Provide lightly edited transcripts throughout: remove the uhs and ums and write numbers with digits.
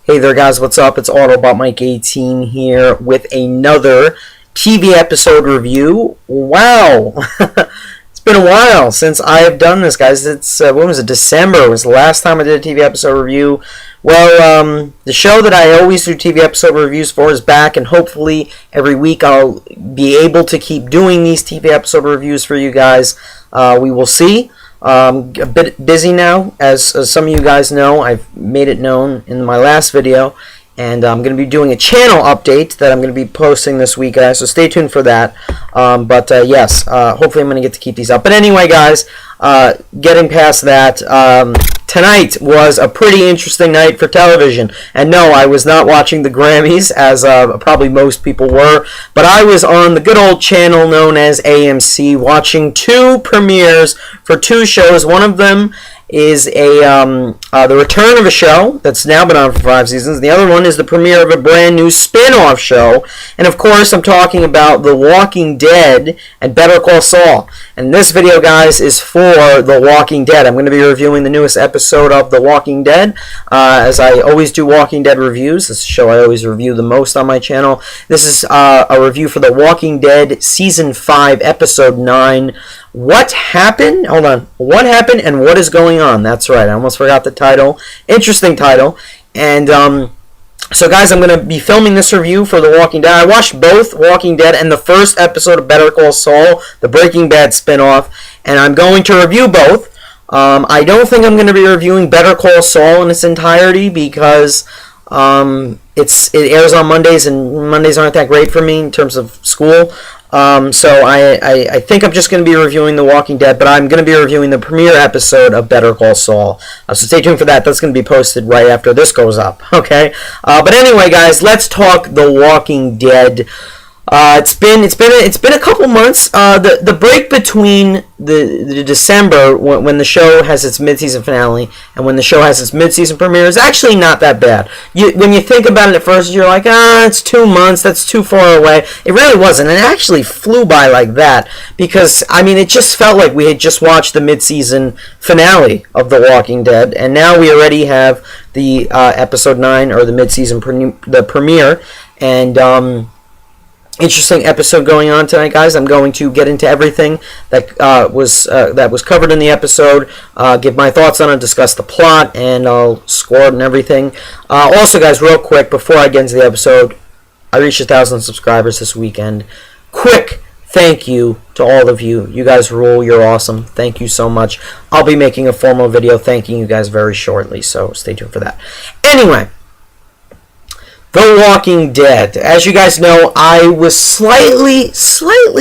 Hey there guys, what's up? It's Autobot Mike 18 here with another TV episode review. Wow! It's been a while since I have done this, guys. It's, when was it? December was the last time I did a TV episode review. Well, the show that I always do TV episode reviews for is back, and hopefully every week I'll be able to keep doing these TV episode reviews for you guys. We will see. A bit busy now, as some of you guys know. I've made it known in my last video, and I'm going to be doing a channel update that I'm going to be posting this week, guys, so stay tuned for that. Yes, hopefully I'm going to get to keep these up. But anyway, guys, getting past that, tonight was a pretty interesting night for television. And no, I was not watching the Grammys, as probably most people were, but I was on the good old channel known as AMC, watching two premieres for two shows. One of them is the return of a show that's now been on for 5 seasons. The other one is the premiere of a brand new spin-off show. And of course, I'm talking about The Walking Dead and Better Call Saul. And this video, guys, is for The Walking Dead. I'm going to be reviewing the newest episode of The Walking Dead, as I always do Walking Dead reviews. This is a show I always review the most on my channel. This is a review for The Walking Dead Season 5, Episode 9. What happened? Hold on. What happened and what is going on? That's right. I almost forgot the title. Interesting title. And so, guys, I'm going to be filming this review for The Walking Dead. I watched both Walking Dead and the first episode of Better Call Saul, the Breaking Bad spinoff, and I'm going to review both. I don't think I'm going to be reviewing Better Call Saul in its entirety because it airs on Mondays, and Mondays aren't that great for me in terms of school. So I think I'm just going to be reviewing The Walking Dead, but I'm going to be reviewing the premiere episode of Better Call Saul. So stay tuned for that. That's going to be posted right after this goes up, okay? But anyway, guys, let's talk The Walking Dead. It's been a couple months. The break between the December when the show has its mid-season finale and when the show has its mid-season premiere is actually not that bad. When you think about it at first, you're like, it's 2 months, that's too far away. It really wasn't, and it actually flew by like that because, I mean, it just felt like we had just watched the mid-season finale of The Walking Dead, and now we already have the episode 9 or the mid-season premiere, and interesting episode going on tonight, guys. I'm going to get into everything that was covered in the episode, give my thoughts on it, discuss the plot, and I'll score it and everything. Also, guys, real quick, before I get into the episode, I reached 1,000 subscribers this weekend. Quick thank you to all of you. You guys rule. You're awesome. Thank you so much. I'll be making a formal video thanking you guys very shortly, so stay tuned for that. Anyway, The Walking Dead. As you guys know, I was slightly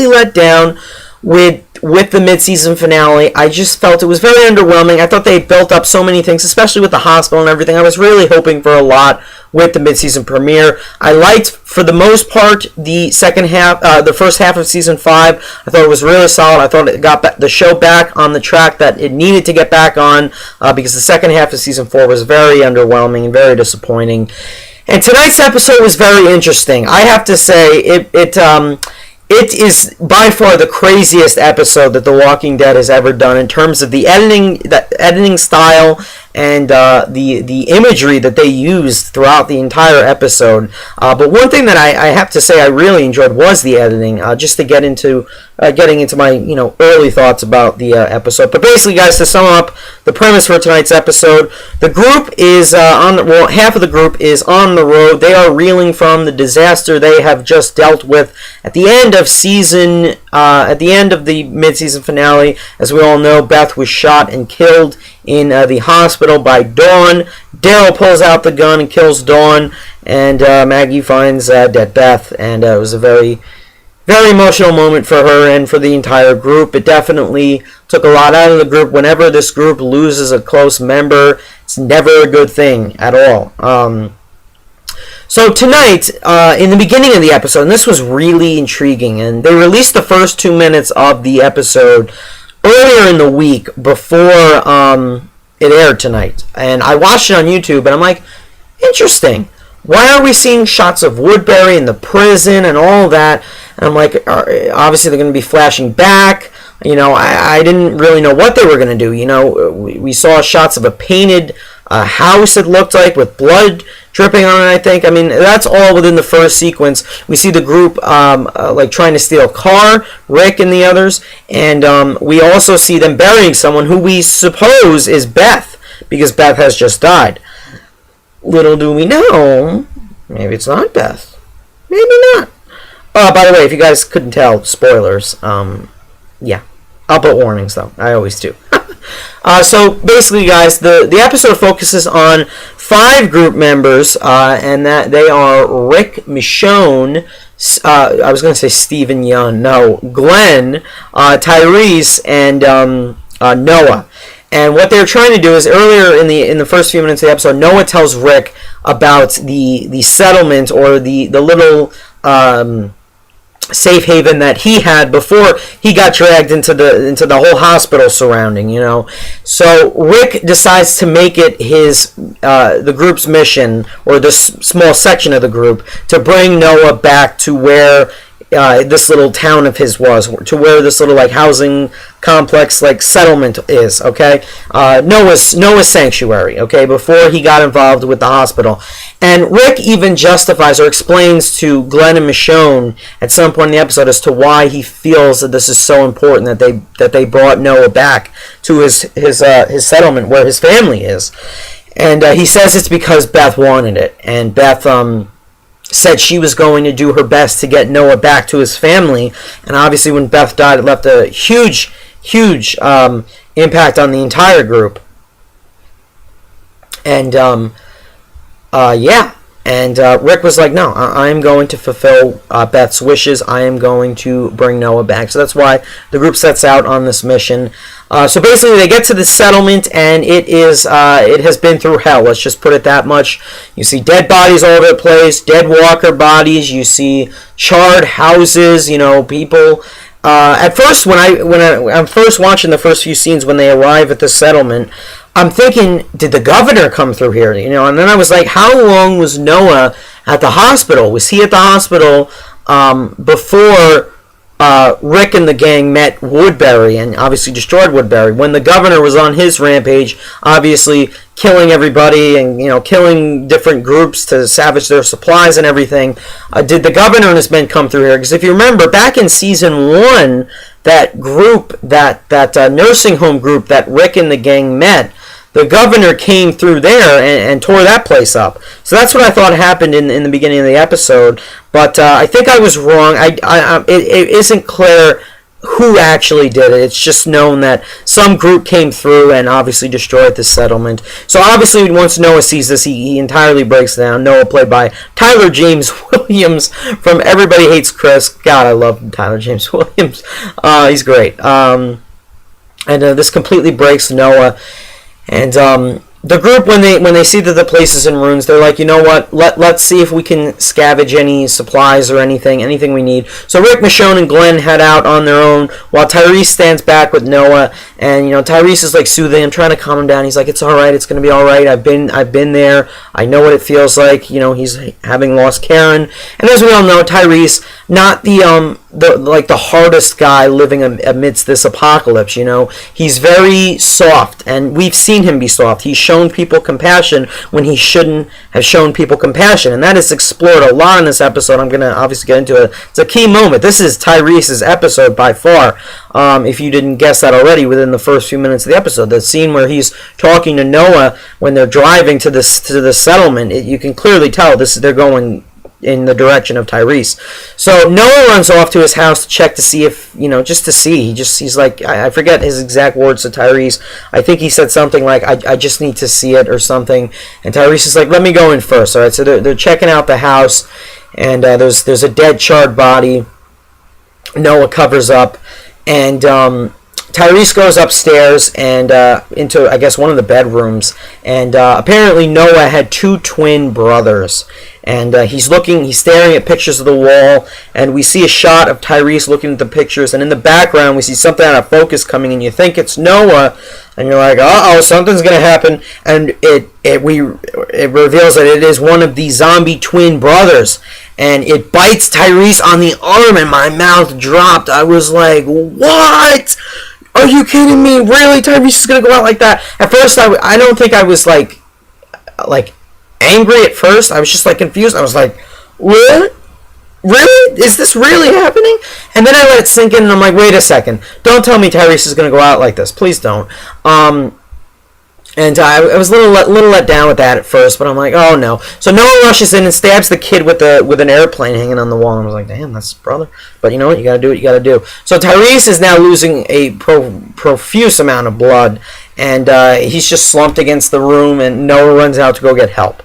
let down with the mid-season finale. I just felt it was very underwhelming. I thought they built up so many things, especially with the hospital and everything. I was really hoping for a lot with the mid-season premiere. I liked, for the most part, the second half, the first half of season 5. I thought it was really solid. I thought it got the show back on the track that it needed to get back on, because the second half of season 4 was very underwhelming and very disappointing. And tonight's episode was very interesting. I have to say, it is by far the craziest episode that The Walking Dead has ever done in terms of the editing style and the imagery that they used throughout the entire episode. But one thing that I have to say I really enjoyed was the editing. Just to get into getting into my early thoughts about the episode. But basically, guys, to sum up the premise for tonight's episode, the group is half of the group is on the road. They are reeling from the disaster they have just dealt with at the end of the mid-season finale. As we all know, Beth was shot and killed in the hospital by Dawn. Daryl pulls out the gun and kills Dawn, and Maggie finds dead Beth, and it was a very, very emotional moment for her and for the entire group. It definitely took a lot out of the group. Whenever this group loses a close member, it's never a good thing at all. So tonight, in the beginning of the episode, and this was really intriguing, and they released the first 2 minutes of the episode earlier in the week before it aired tonight. And I watched it on YouTube, and I'm like, interesting. Why are we seeing shots of Woodbury and the prison and all that? And I'm like, obviously they're going to be flashing back. I didn't really know what they were going to do. We saw shots of a painted house, it looked like, with blood dripping on it, I think. I mean, that's all within the first sequence. We see the group like trying to steal a car, Rick and the others, and we also see them burying someone who we suppose is Beth, because Beth has just died. Little do we know, maybe it's not Beth. Maybe not. By the way, if you guys couldn't tell, spoilers. Yeah. I'll put warnings, though. I always do. So, basically, guys, the episode focuses on 5 group members, and that they are Rick, Michonne, I was going to say Stephen Young. No, Glenn, Tyreese, and Noah. And what they're trying to do is, earlier in the first few minutes of the episode, Noah tells Rick about the settlement, or the little safe haven that he had before he got dragged into the whole hospital surrounding, you know. So Rick decides to make it the group's mission, or this small section of the group, to bring Noah back to where this little town of his was, to where this little like housing complex, like settlement is, okay? Noah's sanctuary, okay, before he got involved with the hospital. And Rick even justifies or explains to Glenn and Michonne at some point in the episode as to why he feels that this is so important that they brought Noah back to his settlement where his family is. And he says it's because Beth wanted it, and Beth said she was going to do her best to get Noah back to his family. And obviously when Beth died, it left a huge impact on the entire group. And Rick was like, no, I'm going to fulfill Beth's wishes. I am going to bring Noah back. So that's why the group sets out on this mission. So basically, they get to the settlement, and it has been through hell. Let's just put it that much. You see dead bodies all over the place, dead walker bodies. You see charred houses. You know, people. At first, when I'm first watching the first few scenes when they arrive at the settlement, I'm thinking, did the governor come through here? You know, and then I was like, how long was Noah at the hospital? Was he at the hospital before Rick and the gang met Woodbury and obviously destroyed Woodbury? When the governor was on his rampage, obviously killing everybody and, you know, killing different groups to savage their supplies and everything, did the governor and his men come through here? Because if you remember, back in season 1, that group, that nursing home group that Rick and the gang met, the governor came through there and tore that place up. So that's what I thought happened in the beginning of the episode. But I think I was wrong. It isn't clear who actually did it. It's just known that some group came through and obviously destroyed the settlement. So obviously once Noah sees this, he entirely breaks down. Noah, played by Tyler James Williams from Everybody Hates Chris. God, I love Tyler James Williams. He's great. And this completely breaks Noah. And the group, when they see that the place is in ruins, they're like, you know what? Let's see if we can scavenge any supplies or anything we need. So Rick, Michonne, and Glenn head out on their own, while Tyreese stands back with Noah. And, you know, Tyreese is like soothing him, trying to calm him down. He's like, it's all right. It's gonna be all right. I've been there. I know what it feels like. You know, he's having lost Karen. And as we all know, Tyreese, not the hardest guy living amidst this apocalypse. You know, he's very soft, and we've seen him be soft. He's shown people compassion when he shouldn't have shown people compassion, and that is explored a lot in this episode. I'm gonna obviously get into it. It's a key moment. This is Tyrese's episode by far. If you didn't guess that already within the first few minutes of the episode, the scene where he's talking to Noah when they're driving to the settlement, you can clearly tell they're going in the direction of Tyreese. So Noah runs off to his house to check to see if, you know, just to see. He's like, I forget his exact words to Tyreese. I think he said something like, I just need to see it or something. And Tyreese is like, let me go in first. All right, so they're checking out the house, and there's a dead, charred body. Noah covers up, and Tyreese goes upstairs and into, I guess, one of the bedrooms, and apparently Noah had 2 twin brothers, and he's staring at pictures of the wall, and we see a shot of Tyreese looking at the pictures, and in the background we see something out of focus coming, and you think it's Noah, and you're like, uh-oh, something's gonna happen, and it reveals that it is one of the zombie twin brothers, and it bites Tyreese on the arm, and my mouth dropped. I was like, what? Are you kidding me? Really? Tyreese is going to go out like that? At first, I don't think I was, like, like angry at first. I was just like confused. I was like, what? Really? Is this really happening? And then I let it sink in, and I'm like, wait a second. Don't tell me Tyreese is going to go out like this. Please don't. And I was a little let down with that at first, but I'm like, oh no. So Noah rushes in and stabs the kid with an airplane hanging on the wall. And I was like, damn, that's his brother. But you know what? You got to do what you got to do. So Tyreese is now losing a profuse amount of blood, and he's just slumped against the room, and Noah runs out to go get help.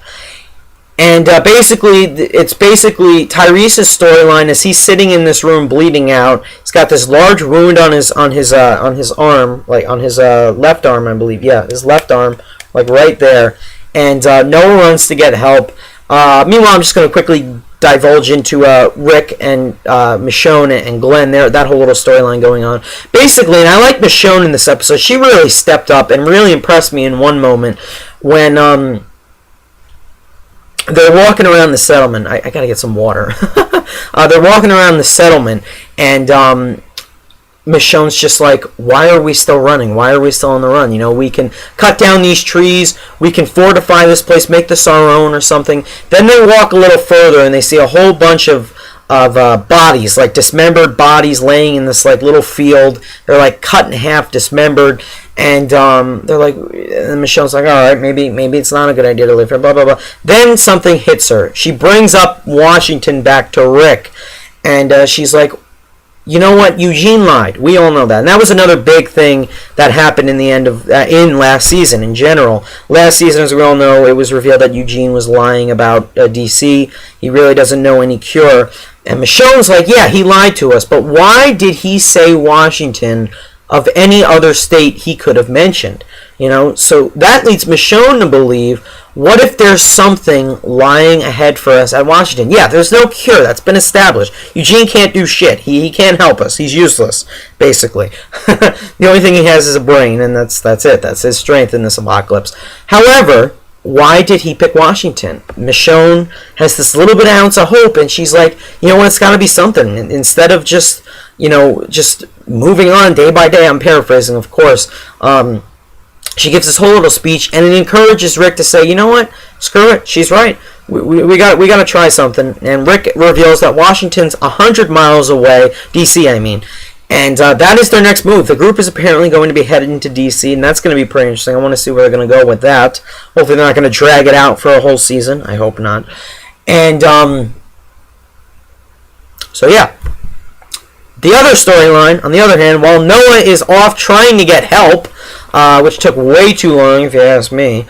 And it's basically Tyrese's storyline as he's sitting in this room bleeding out. He's got this large wound on his arm, like on his left arm, I believe. Yeah, his left arm, like right there. And Noah runs to get help. Meanwhile, I'm just going to quickly divulge into Rick and Michonne and Glenn. That whole little storyline going on. Basically, and I like Michonne in this episode. She really stepped up and really impressed me in one moment when they're walking around the settlement. I gotta get some water. They're walking around the settlement, and Michonne's just like, why are we still running? Why are we still on the run? You know, we can cut down these trees. We can fortify this place, make this our own or something. Then they walk a little further, and they see a whole bunch of bodies, like dismembered bodies laying in this like little field. They're like cut in half, dismembered. And they're like, and Michonne's like, all right, maybe it's not a good idea to live here, blah, blah, blah. Then something hits her. She brings up Washington back to Rick, and she's like, you know what? Eugene lied. We all know that. And that was another big thing that happened in the end of in last season in general. Last season, as we all know, it was revealed that Eugene was lying about DC. He really doesn't know any cure. And Michonne's like, yeah, he lied to us. But why did he say Washington of any other state he could have mentioned? You know, so that leads Michonne to believe, what if there's something lying ahead for us at Washington? Yeah, there's no cure. That's been established. Eugene can't do shit. He can't help us. He's useless, basically. The only thing he has is a brain, and that's it. That's his strength in this apocalypse. However, why did he pick Washington? Michonne has this little bit of ounce of hope, and she's like, you know what, it's got to be something. Instead of just moving on day by day, I'm paraphrasing, of course, she gives this whole little speech, and it encourages Rick to say, you know what, screw it, she's right. We got to try something. And Rick reveals that Washington's 100 miles away, DC, I mean. And that is their next move. The group is apparently going to be headed into DC, and that's going to be pretty interesting. I want to see where they're going to go with that. Hopefully they're not going to drag it out for a whole season. I hope not. And, so yeah. The other storyline, on the other hand, while Noah is off trying to get help, which took way too long if you ask me,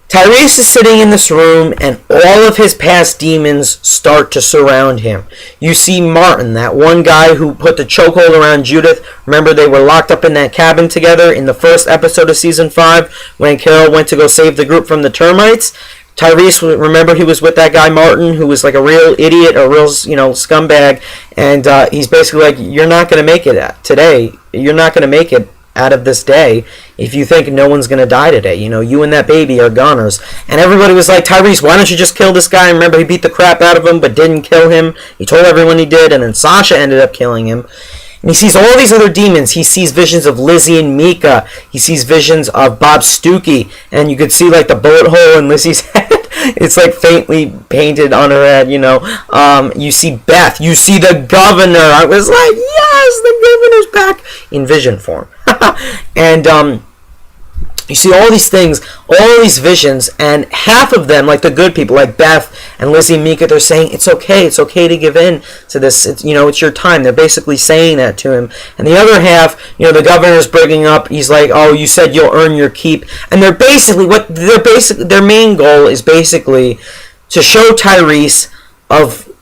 Tyreese is sitting in this room, and all of his past demons start to surround him. You see Martin, that one guy who put the chokehold around Judith. Remember, they were locked up in that cabin together in the first episode of Season 5 when Carol went to go save the group from the termites? Tyreese, remember, he was with that guy Martin, who was like a real idiot, a real, scumbag, and he's basically like, you're not going to make it today. You're not going to make it out of this day if you think no one's going to die today. You and that baby are goners. And everybody was like, Tyreese, why don't you just kill this guy? And remember, he beat the crap out of him but didn't kill him. He told everyone he did, and then Sasha ended up killing him. And he sees all these other demons. He sees visions of Lizzie and Mika. He sees visions of Bob Stuckey. And you could see like the bullet hole in Lizzie's head. It's like faintly painted on her head, You see Beth. You see the governor. I was like, yes, the governor's back in vision form. And you see all these things, all these visions, and half of them, like the good people, like Beth and Lizzie and Mika, they're saying, it's okay to give in to this, it's your time. They're basically saying that to him. And the other half, the governor's bringing up, he's like, oh, you said you'll earn your keep. And they're basically, their main goal is basically to show Tyreese of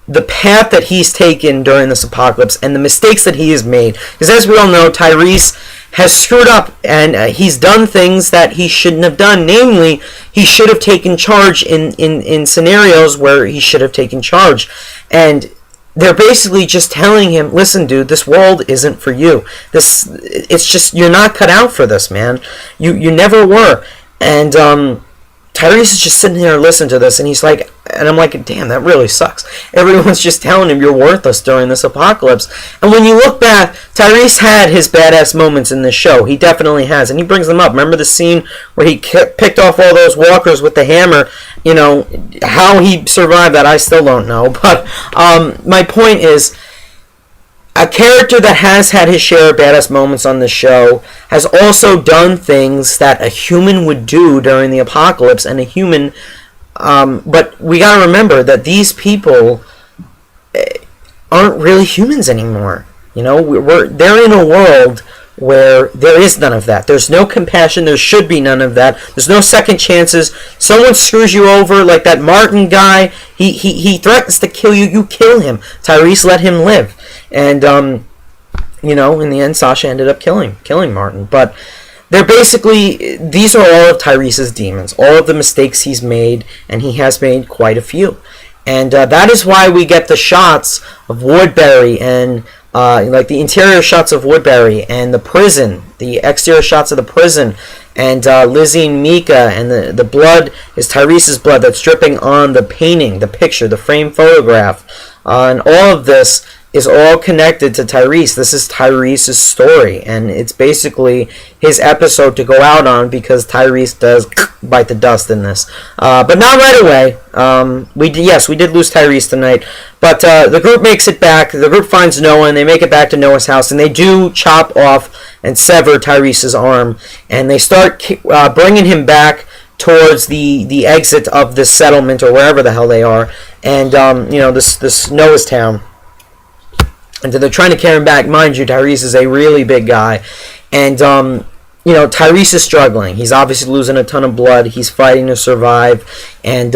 the path that he's taken during this apocalypse and the mistakes that he has made. Because as we all know, Tyreese has screwed up, and he's done things that he shouldn't have done. Namely, he should have taken charge in scenarios where he should have taken charge. And they're basically just telling him, listen, dude, this world isn't for you. It's just, you're not cut out for this, man. You never were. And Tyreese is just sitting there listening to this, and he's like, And I'm like, damn, that really sucks. Everyone's just telling him you're worthless during this apocalypse. And when you look back, Tyreese had his badass moments in this show. He definitely has. And he brings them up. Remember the scene where he picked off all those walkers with the hammer? You know, how he survived that, I still don't know. But my point is, a character that has had his share of badass moments on the show has also done things that a human would do during the apocalypse, and a human... but we gotta remember that these people aren't really humans anymore. You know, they're in a world where there is none of that. There's no compassion. There should be none of that. There's no second chances. Someone screws you over, like that Martin guy. He threatens to kill you. You kill him. Tyreese let him live, and you know, in the end, Sasha ended up killing Martin. But they're basically, these are all of Tyrese's demons, all of the mistakes he's made, and he has made quite a few. And that is why we get the shots of Woodbury and like the interior shots of Woodbury and the prison, the exterior shots of the prison, and Lizzie and Mika, and the blood is Tyrese's blood that's dripping on the painting, the picture, the frame photograph. And all of this is all connected to Tyreese. This is Tyrese's story, and it's basically his episode to go out on, because Tyreese does bite the dust in this. But not right away. We did lose Tyreese tonight, but the group makes it back. The group finds Noah, and they make it back to Noah's house, and they do chop off and sever Tyrese's arm, and they start bringing him back towards the exit of this settlement, or wherever the hell they are, and you know, this Noah's town. And they're trying to carry him back. Mind you, Tyreese is a really big guy. And, you know, Tyreese is struggling. He's obviously losing a ton of blood. He's fighting to survive. And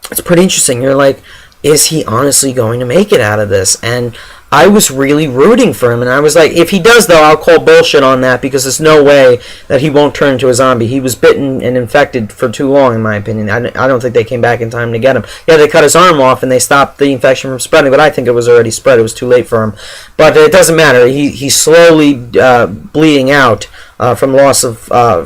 it's pretty interesting. You're like, is he honestly going to make it out of this? And I was really rooting for him. And I was like, if he does, though, I'll call bullshit on that, because there's no way that he won't turn into a zombie. He was bitten and infected for too long, in my opinion. I don't think they came back in time to get him. Yeah, they cut his arm off and they stopped the infection from spreading, but I think it was already spread. It was too late for him. But it doesn't matter. He's slowly bleeding out from loss of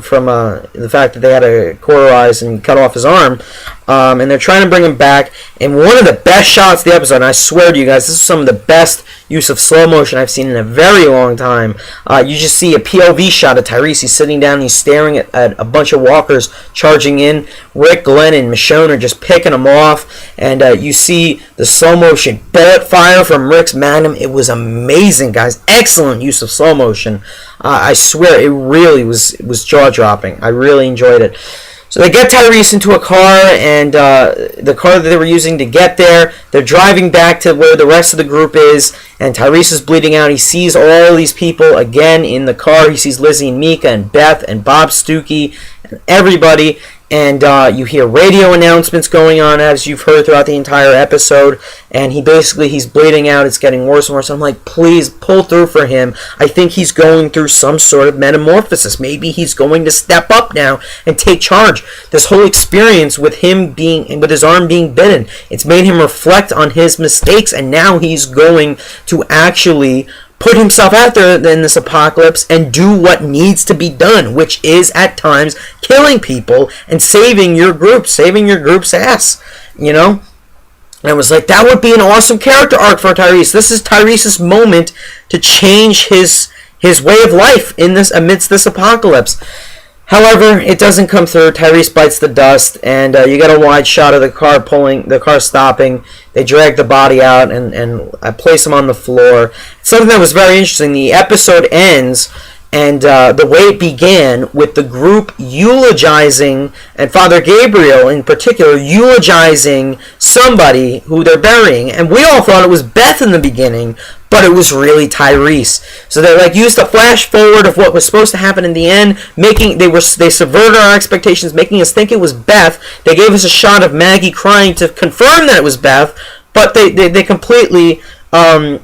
from the fact that they had to cauterize and cut off his arm. And they're trying to bring him back. And one of the best shots of the episode, and I swear to you guys, this is some of the best use of slow motion I've seen in a very long time. You just see a POV shot of Tyreese. He's sitting down, he's staring at a bunch of walkers charging in. Rick, Glenn, and Michonne are just picking them off. And you see the slow motion bullet fire from Rick's Magnum. It was amazing, guys. Excellent use of slow motion. I swear, it really was jaw-dropping. I really enjoyed it. So they get Tyreese into a car, and the car that they were using to get there, they're driving back to where the rest of the group is, and Tyreese is bleeding out. He sees all these people again in the car. He sees Lizzie and Mika and Beth and Bob Stuckey and everybody. And you hear radio announcements going on, as you've heard throughout the entire episode. And he's bleeding out. It's getting worse and worse. I'm like, please pull through for him. I think he's going through some sort of metamorphosis. Maybe he's going to step up now and take charge. This whole experience with with his arm being bitten, it's made him reflect on his mistakes. And now he's going to actually put himself out there in this apocalypse and do what needs to be done, which is at times killing people and saving your group's ass, you know? And I was like, that would be an awesome character arc for Tyreese. This is Tyrese's moment to change his way of life amidst this apocalypse. However, it doesn't come through. Tyreese bites the dust, and you get a wide shot of the car stopping. They drag the body out and place him on the floor. Something that was very interesting. The episode ends, and the way it began with the group eulogizing, and Father Gabriel in particular eulogizing somebody who they're burying. And we all thought it was Beth in the beginning, but it was really Tyreese. So they used a flash forward of what was supposed to happen in the end, they subverted our expectations, making us think it was Beth. They gave us a shot of Maggie crying to confirm that it was Beth, but they completely screwed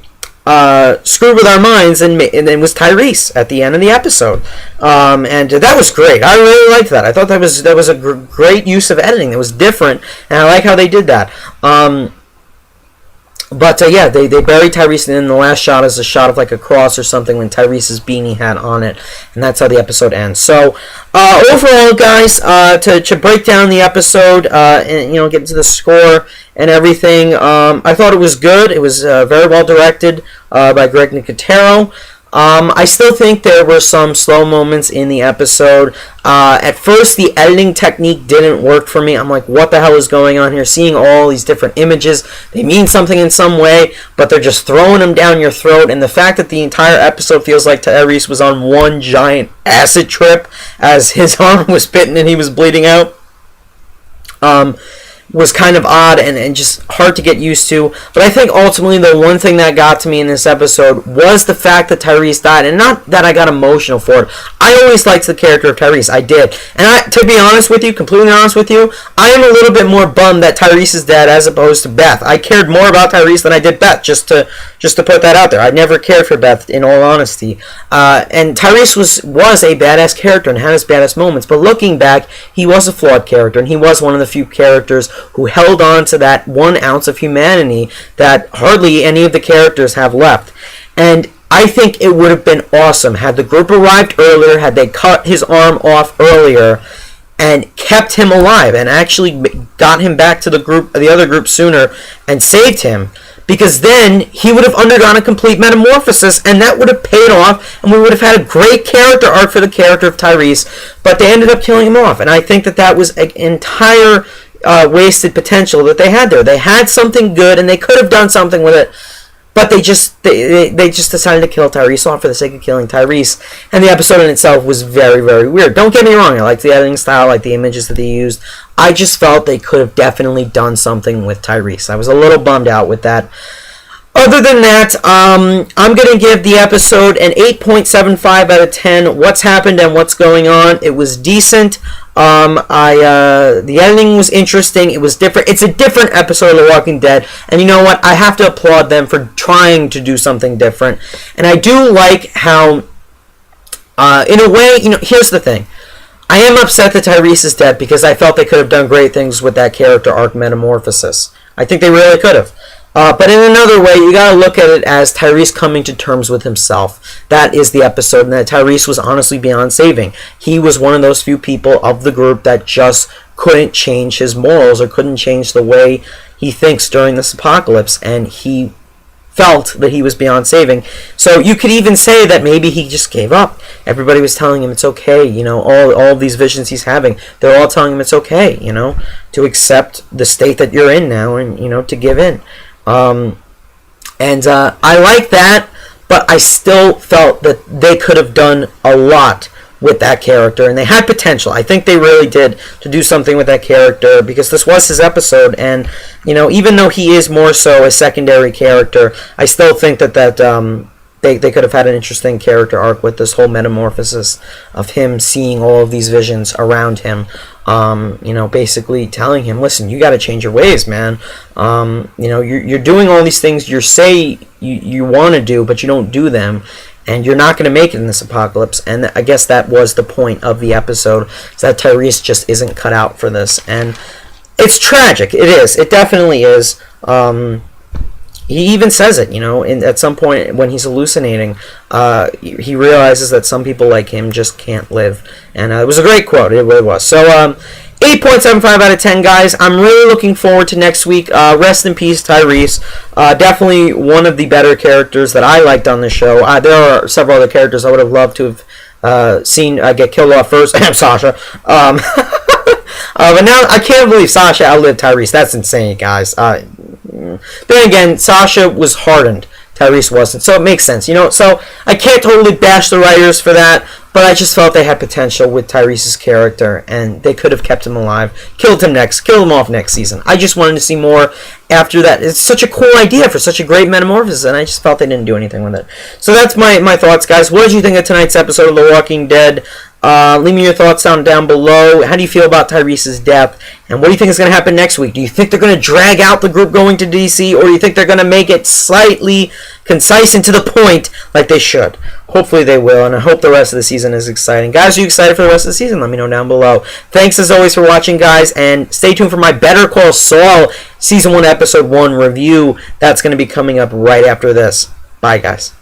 with our minds, and it was Tyreese at the end of the episode. And that was great. I really liked that. I thought that was a great use of editing. It was different, and I like how they did that. But yeah, they buried Tyreese, and then the last shot is a shot of like a cross or something when Tyrese's beanie had on it, and that's how the episode ends. So overall, guys, to break down the episode and get into the score and everything, I thought it was good. It was very well directed by Greg Nicotero. I still think there were some slow moments in the episode. At first, the editing technique didn't work for me. I'm like, what the hell is going on here? Seeing all these different images, they mean something in some way, but they're just throwing them down your throat. And the fact that the entire episode feels like Tyreese was on one giant acid trip as his arm was bitten and he was bleeding out, was kind of odd and just hard to get used to. But I think ultimately the one thing that got to me in this episode was the fact that Tyreese died, and not that I got emotional for it. I always liked the character of Tyreese. I did. And to be honest with you, completely honest with you, I am a little bit more bummed that Tyreese is dead as opposed to Beth. I cared more about Tyreese than I did Beth, just to put that out there. I never cared for Beth, in all honesty. And Tyreese was a badass character and had his badass moments, but looking back, he was a flawed character, and he was one of the few characters who held on to that 1 ounce of humanity that hardly any of the characters have left. And I think it would have been awesome had the group arrived earlier, had they cut his arm off earlier and kept him alive and actually got him back to the other group sooner and saved him. Because then he would have undergone a complete metamorphosis, and that would have paid off, and we would have had a great character arc for the character of Tyreese. But they ended up killing him off, and I think that was an entire wasted potential that they had there. They had something good, and they could have done something with it, but they just decided to kill Tyreese off for the sake of killing Tyreese. And the episode in itself was very, very weird. Don't get me wrong, I like the editing style, I like the images that they used. I just felt they could have definitely done something with Tyreese. I was a little bummed out with that. Other than that, I'm going to give the episode an 8.75 out of 10. What's happened and what's going on. It was decent. The editing was interesting. It was different. It's a different episode of The Walking Dead. And you know what? I have to applaud them for trying to do something different. And I do like how, in a way, here's the thing. I am upset that Tyreese is dead because I felt they could have done great things with that character arc metamorphosis. I think they really could have. But in another way, you gotta look at it as Tyreese coming to terms with himself. That is the episode, and that Tyreese was honestly beyond saving. He was one of those few people of the group that just couldn't change his morals or couldn't change the way he thinks during this apocalypse, and he felt that he was beyond saving. So you could even say that maybe he just gave up. Everybody was telling him it's okay, all of these visions he's having, they're all telling him it's okay, to accept the state that you're in now and, to give in. I like that, but I still felt that they could have done a lot with that character, and they had potential. I think they really did to do something with that character because this was his episode, and even though he is more so a secondary character, I still think that they could have had an interesting character arc with this whole metamorphosis of him seeing all of these visions around him. Basically telling him, listen, you got to change your ways, man. You're doing all these things you say you want to do, but you don't do them, and you're not going to make it in this apocalypse. And I guess that was the point of the episode, is that Tyreese just isn't cut out for this. And it's tragic. It is. It definitely is. He even says it, at some point when he's hallucinating, he realizes that some people like him just can't live. And it was a great quote, it really was. So, 8.75 out of 10, guys. I'm really looking forward to next week. Rest in peace, Tyreese. Definitely one of the better characters that I liked on the show. There are several other characters I would have loved to have seen get killed off first. Sasha. But now, I can't believe Sasha outlived Tyreese. That's insane, guys. Then again, Sasha was hardened. Tyreese wasn't. So it makes sense. So I can't totally bash the writers for that, but I just felt they had potential with Tyrese's character, and they could have kept him alive. Killed him off next season. I just wanted to see more after that. It's such a cool idea for such a great metamorphosis, and I just felt they didn't do anything with it. So that's my thoughts, guys. What did you think of tonight's episode of The Walking Dead? Leave me your thoughts down below. How do you feel about Tyrese's death? And what do you think is going to happen next week? Do you think they're going to drag out the group going to DC? Or do you think they're going to make it slightly concise and to the point like they should? Hopefully they will, and I hope the rest of the season is exciting. Guys, are you excited for the rest of the season? Let me know down below. Thanks as always for watching, guys, and stay tuned for my Better Call Saul Season 1, Episode 1 review. That's going to be coming up right after this. Bye, guys.